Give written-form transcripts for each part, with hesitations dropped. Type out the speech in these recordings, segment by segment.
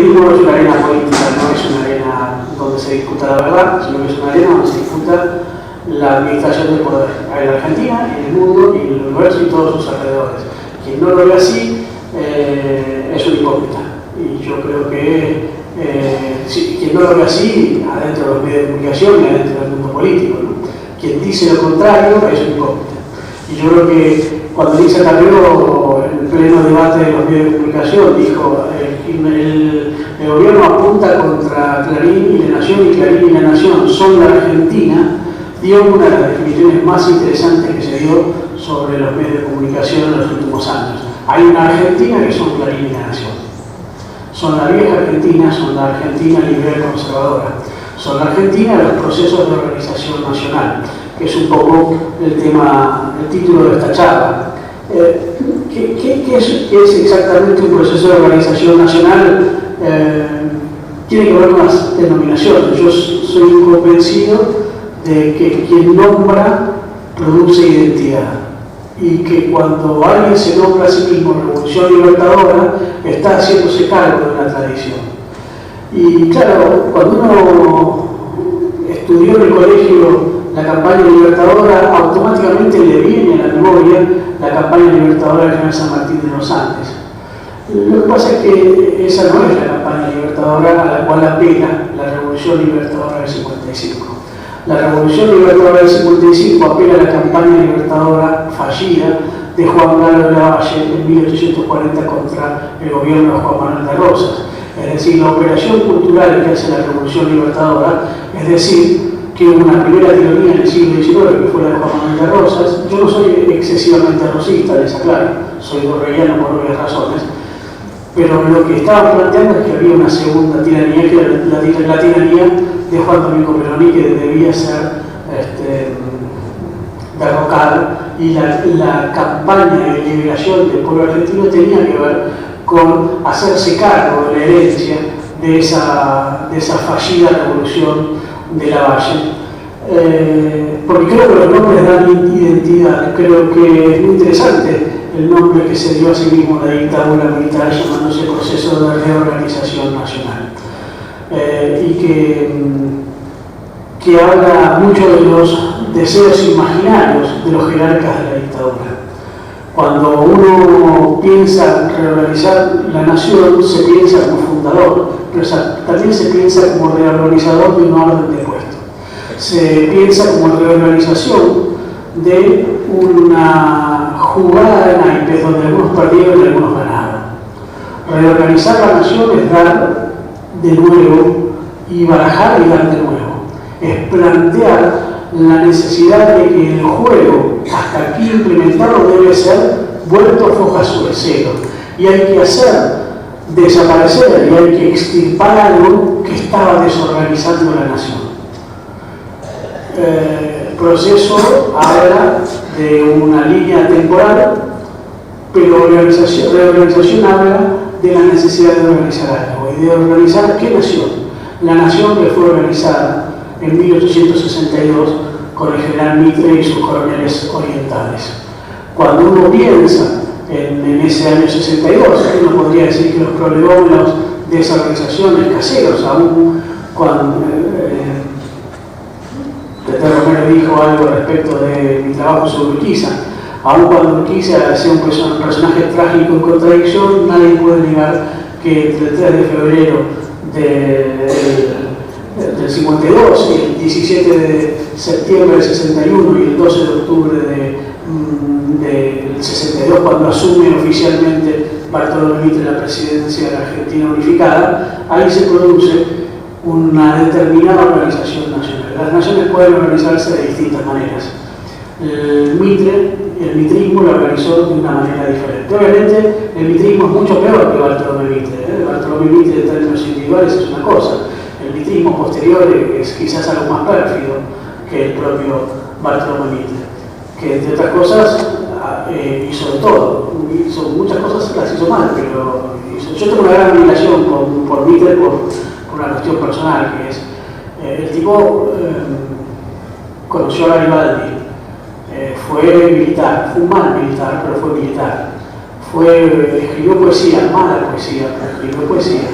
periodismo es una arena política, no es una arena donde se disputa la verdad, sino que es una arena donde se disputa la administración del poder en la Argentina, en el mundo, y en el universo y todos sus alrededores. Quien no lo ve así es un hipócrita. Y yo creo que quien no lo ve así, adentro de los medios de comunicación y adentro del mundo político, ¿no? Quien dice lo contrario es un hipócrita. Y yo creo que cuando Elisa Carrió, en pleno debate de los medios de comunicación, dijo el gobierno apunta contra Clarín y La Nación, y Clarín y La Nación son la Argentina, dio una de las definiciones más interesantes que se dio sobre los medios de comunicación en los últimos años. Hay una Argentina que son Clarín y La Nación. Son la vieja Argentina, son la Argentina liberal conservadora. Son la Argentina de los procesos de organización nacional, que es un poco el título de esta charla. ¿Qué es exactamente un proceso de organización nacional? Tiene que ver con las denominaciones. Yo soy convencido de que quien nombra produce identidad, y que cuando alguien se nombra a sí mismo Revolución Libertadora, está haciéndose cargo de una tradición. Y claro, cuando uno estudió en el colegio la campaña libertadora, automáticamente le viene a la memoria la campaña libertadora de General San Martín de los Andes. Lo que pasa es que esa no es la campaña libertadora a la cual apela la Revolución Libertadora del 55. La Revolución Libertadora del 55 apela a la campaña libertadora fallida de Juan Carlos de Lavalle en 1840 contra el gobierno de Juan Manuel de Rosas. Es decir, la operación cultural que hace la Revolución Libertadora, es decir, que hubo una primera tiranía en el siglo XIX que fue la de Juan Manuel de Rosas. Yo no soy excesivamente rosista, les aclaro, soy borrelliano por obvias razones, pero lo que estaban planteando es que había una segunda tiranía, que era la tiranía de Juan Domingo Perón, que debía ser derrocada, y la campaña de liberación del pueblo argentino tenía que ver con hacerse cargo de la herencia de esa fallida revolución de Lavalle. Porque creo que los nombres dan identidad. Creo que es muy interesante el nombre que se dio a sí mismo la dictadura militar, llamándose Proceso de Reorganización Nacional, y que habla mucho de los deseos imaginarios de los jerarcas de la dictadura. Cuando uno piensa reorganizar la nación, se piensa como fundador, pero también se piensa como reorganizador de un orden de puesto. Se piensa como reorganización de una jugada de naipes donde algunos perdieron y algunos ganaron. Reorganizar la nación es dar de nuevo y barajar y dar de nuevo. Es plantear la necesidad de que el juego, hasta aquí implementado, debe ser vuelto foja sobre cero. Y hay que hacer desaparecer y hay que extirpar algo que estaba desorganizando la nación. El proceso habla de una línea temporal, pero reorganización habla de la necesidad de organizar algo. ¿Y de organizar qué nación? La nación que fue organizada en 1862 con el general Mitre y sus coroneles orientales. Cuando uno piensa en ese año 62, uno podría decir que los prolegómenos de esa organización es caseros, aún cuando Peter Romero dijo algo respecto de mi trabajo sobre Urquiza. Aún cuando Urquiza hacía un personaje trágico en contradicción, nadie puede negar que entre el 3 de febrero del 52 y el 17 de septiembre del 61 y el 12 de octubre del 62, cuando asume oficialmente Bartolomé Mitre la presidencia de la Argentina unificada, ahí se produce una determinada organización nacional. Las naciones pueden organizarse de distintas maneras. El mitrismo lo organizó de una manera diferente. Obviamente, el mitrismo es mucho peor que Bartolomé Mitre. Bartolomé Mitre en términos individuales es una cosa. El mitrismo posterior es quizás algo más pérfido que el propio Bartolomé Mitre, que entre otras cosas hizo de todo. Hizo muchas cosas, las hizo mal, pero yo tengo una gran admiración por Mitre por una cuestión personal, que es el tipo conoció a Garibaldi, fue militar, fue un mal militar, pero fue militar, escribió poesía, mala poesía, pero escribió poesía,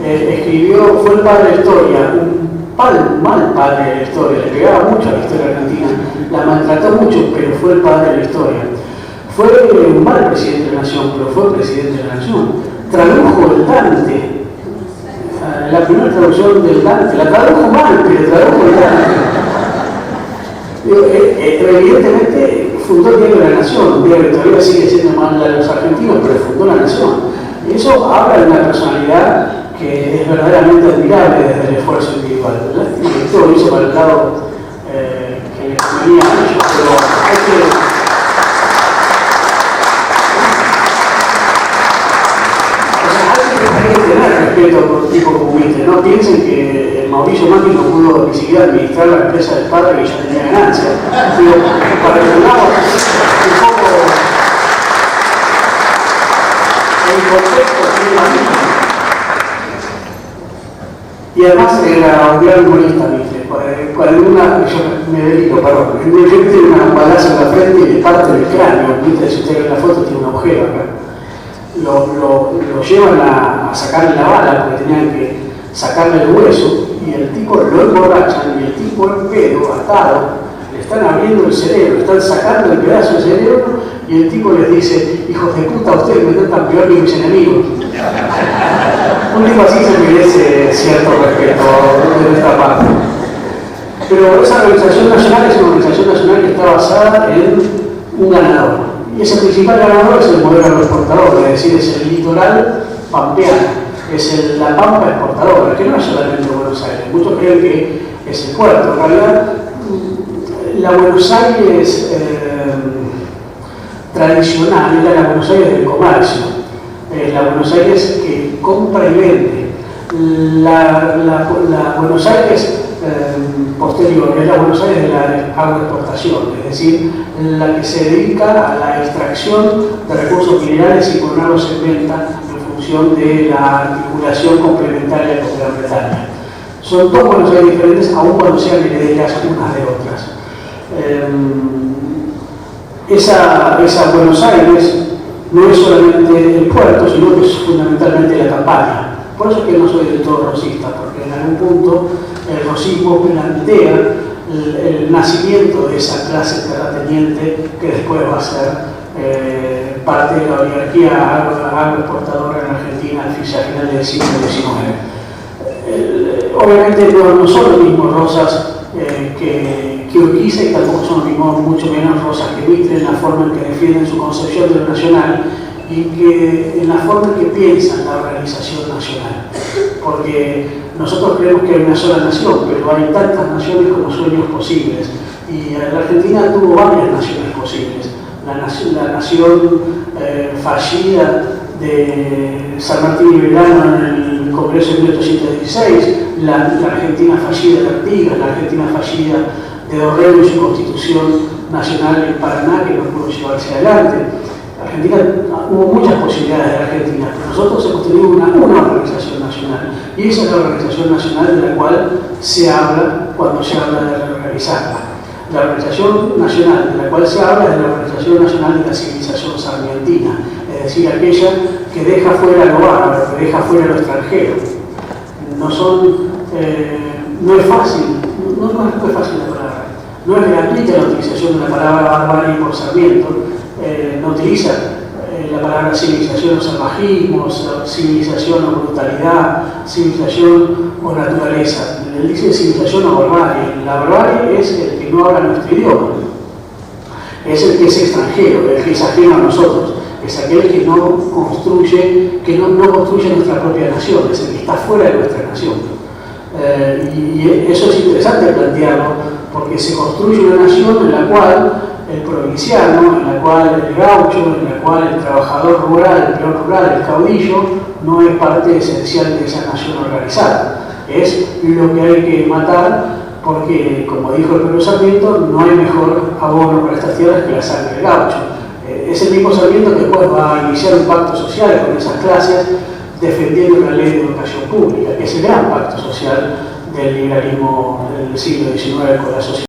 fue el padre de la historia, un mal padre de la historia, le pegaba mucho a la historia argentina, la maltrató mucho, pero fue el padre de la historia. Fue un mal presidente de la nación, pero fue presidente de la nación. Tradujo el Dante, la primera traducción del Dante, la tradujo mal, pero tradujo el Dante. Evidentemente fundó el Diario de la Nación, un diario que todavía sigue siendo mal de los argentinos, pero fundó la nación. Y eso habla de una personalidad que es verdaderamente admirable desde el esfuerzo individual. Lástima que todo lo hizo para el lado que les convenía a ellos, pero hay que... Hay que tener respeto por tipo como este. No piensen que Mauricio Macri no pudo ni siquiera administrar la empresa del padre que ya tenía ganancias. Pero para que tengamos un poco el contexto de la misma. Y además era un gran humorista, ¿viste? Cuando yo me dedico, perdón, me tiene una balazo en la frente y le parte del cráneo, ¿viste? Si usted ve la foto tiene un agujero acá. Lo llevan a sacarle la bala porque tenían que sacarle el hueso y el tipo lo emborrachan y el tipo en pedo, atado, le están abriendo el cerebro, le están sacando el pedazo del cerebro y el tipo les dice: hijos de puta, ustedes me tratan peor que mis enemigos. Un tipo así se merece cierto respeto de nuestra parte. Pero esa organización nacional es una organización nacional que está basada en un ganador. Y ese principal ganador es el modelo agroexportador, es decir, es el litoral pampeano, es la pampa exportadora, que no es solamente Buenos Aires. Muchos creen que es el puerto. En realidad, la Buenos Aires tradicional era la Buenos Aires del comercio, la Buenos Aires que compra y vende. La Buenos Aires posterior es la Buenos Aires de la agroexportación, es decir, la que se dedica a la extracción de recursos minerales y ponerlos en venta en función de la articulación complementaria con Gran Bretaña. Son dos Buenos Aires diferentes, aun cuando sean herederas unas de otras. Esa Buenos Aires no es solamente el puerto, sino que es fundamentalmente la campaña. Por eso es que no soy del todo rosista, porque en algún punto el rosismo plantea el nacimiento de esa clase terrateniente que después va a ser parte de la oligarquía agroexportadora en Argentina al final del siglo XIX. Obviamente no son los mismos Rosas que Urquiza y tampoco son los mismos, mucho menos Rosas que Mitre en la forma en que defienden su concepción de lo nacional y que en la forma en que piensan la organización nacional. Porque nosotros creemos que hay una sola nación, pero hay tantas naciones como sueños posibles. Y la Argentina tuvo varias naciones posibles. La nación fallida de San Martín y Belgrano en el Congreso de 1816, la Argentina fallida de Artigas, la Argentina fallida de Dorrego y su Constitución Nacional en Paraná, que no pudo llevarse adelante. Argentina, hubo muchas posibilidades de la Argentina, pero nosotros hemos tenido una organización nacional, y esa es la organización nacional de la cual se habla cuando se habla de reorganizarla. La organización nacional de la cual se habla es la Organización Nacional de la Civilización Sarmientina, es decir, aquella que deja fuera lo bárbaro, que deja fuera lo extranjero. No es fácil, no es fácil la palabra, no es gratuita la utilización de la palabra barbarie por Sarmiento. No utiliza la palabra civilización o salvajismo, civilización o brutalidad, civilización o naturaleza. Él dice civilización o barbarie. La barbarie es el que no habla nuestro idioma, es el que es extranjero, el que es ajeno a nosotros, es aquel que no construye, nuestra propia nación, es el que está fuera de nuestra nación. Y eso es interesante plantearlo, porque se construye una nación en la cual el provinciano, en la cual el gaucho, en la cual el trabajador rural, el peón rural, el caudillo, no es parte esencial de esa nación organizada. Es lo que hay que matar porque, como dijo el propio Sarmiento, no hay mejor abono para estas tierras que la sangre del gaucho. Es el mismo Sarmiento que después va a iniciar un pacto social con esas clases defendiendo la ley de educación pública, que es el gran pacto social del liberalismo del siglo XIX con la sociedad.